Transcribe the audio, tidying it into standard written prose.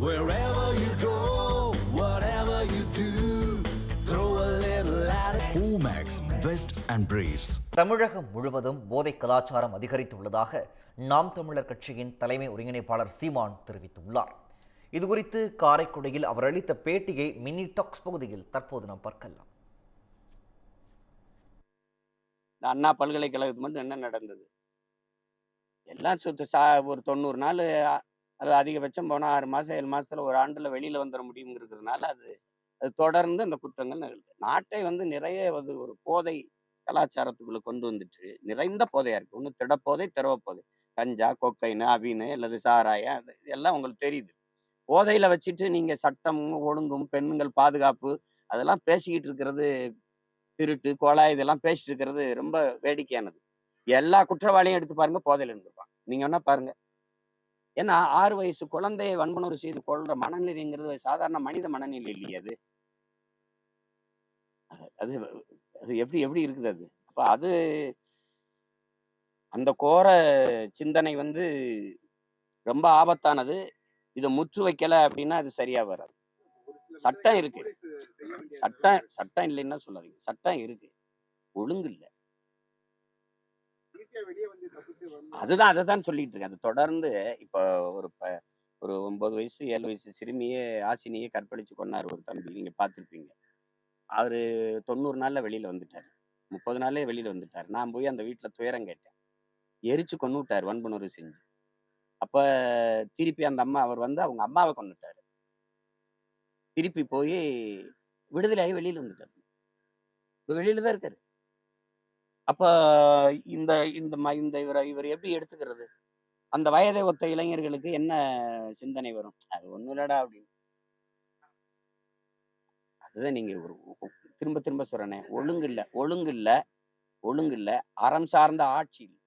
Wherever you go, whatever you do, throw a little at it. Omax, Vest and Briefs. தமிழகம் முழுவதும் போதை கலாச்சாரம் அதிகரித்துள்ளதாக நாம் தமிழர் கட்சியின் தலைமை ஒருங்கிணைப்பாளர் சீமான் தெரிவித்துள்ளார். இதுகுறித்து காரைக்குடியில் அவர் அளித்த பேட்டியை மினி டாக்ஸ் பகுதியில் தற்போது நாம் பார்க்கலாம். அண்ணா பல்கலைக்கழகத்துக்கு மட்டும் என்ன நடந்தது? எல்லாம் ஒரு 90 நாள், அது அதிகபட்சம் போனால் 6 மாதம் 7 மாதத்துல ஒரு ஆண்டில் வெளியில் வந்துட முடியுங்கிறதுனால அது தொடர்ந்து அந்த குற்றங்கள் நிகழ்து. நாட்டை நிறைய ஒரு போதை கலாச்சாரத்துக்குள்ள கொண்டு வந்துட்டு நிறைந்த போதையா இருக்கு. ஒன்று திடப்போதை, திரவப்போதை, கஞ்சா, கொக்கைனு, அபினு அல்லது சாராயம், அது எல்லாம் உங்களுக்கு தெரியுது. போதையில வச்சுட்டு நீங்க சட்டம் ஒழுங்கும் பெண்கள் பாதுகாப்பு அதெல்லாம் பேசிக்கிட்டு இருக்கிறது, திருட்டு கொலை இதெல்லாம் பேசிட்டு இருக்கிறது ரொம்ப வேடிக்கையானது. எல்லா குற்றவாளியும் எடுத்து பாருங்க, போதையில இருந்திருப்பான். நீங்க என்ன பாருங்க. ஏன்னா 6 வயசு குழந்தையை வன்புணர்வு செய்து கொள்ற மனநிலைங்கிறது சாதாரண மனித மனநிலை இல்லையே. அது அது அது எப்படி எப்படி இருக்குது அது? அப்ப அது அந்த கோர சிந்தனை ரொம்ப ஆபத்தானது. இதை முற்று வைக்கல அப்படின்னா அது சரியா வராது. சட்டம் இருக்கு. சட்டம் இல்லைன்னா சொல்லாதீங்க. சட்டம் இருக்கு, ஒழுங்கு இல்ல. அதுதான் அதைதான் சொல்லிட்டு இருக்கேன். அது தொடர்ந்து இப்போ ஒரு 9 வயசு 7 வயசு சிறுமியே ஆசினியே கற்பழிச்சு கொண்டாரு ஒரு தம்பி. நீங்க பார்த்துருப்பீங்க. அவரு 90 நாள்ல வெளியில வந்துட்டாரு. 30 நாள்லயே வெளியில வந்துட்டாரு. நான் போய் அந்த வீட்டுல துயரம் கேட்டேன். எரிச்சு கொன்னு விட்டாரு, வன்புணர்வு செஞ்சு. அப்ப திருப்பி அந்த அம்மா அவர் அவங்க அம்மாவை கொன்னுட்டாரு. திருப்பி போய் விடுதலையாகி வெளியில வந்துட்டாரு. வெளியில தான் இருக்காரு. அப்ப இந்த இந்த இந்த இவர் எப்படி எடுத்துக்கிறது? அந்த வயதை ஒத்த இளைஞர்களுக்கு என்ன சிந்தனை வரும்? அது ஒண்ணும் இல்லடா அப்படின்னு. அதுதான் நீங்க திரும்ப திரும்ப சொல்றேனே, ஒழுங்கு இல்ல, ஒழுங்கு இல்ல, ஒழுங்கு இல்ல, அறம் சார்ந்த ஆட்சி இல்ல.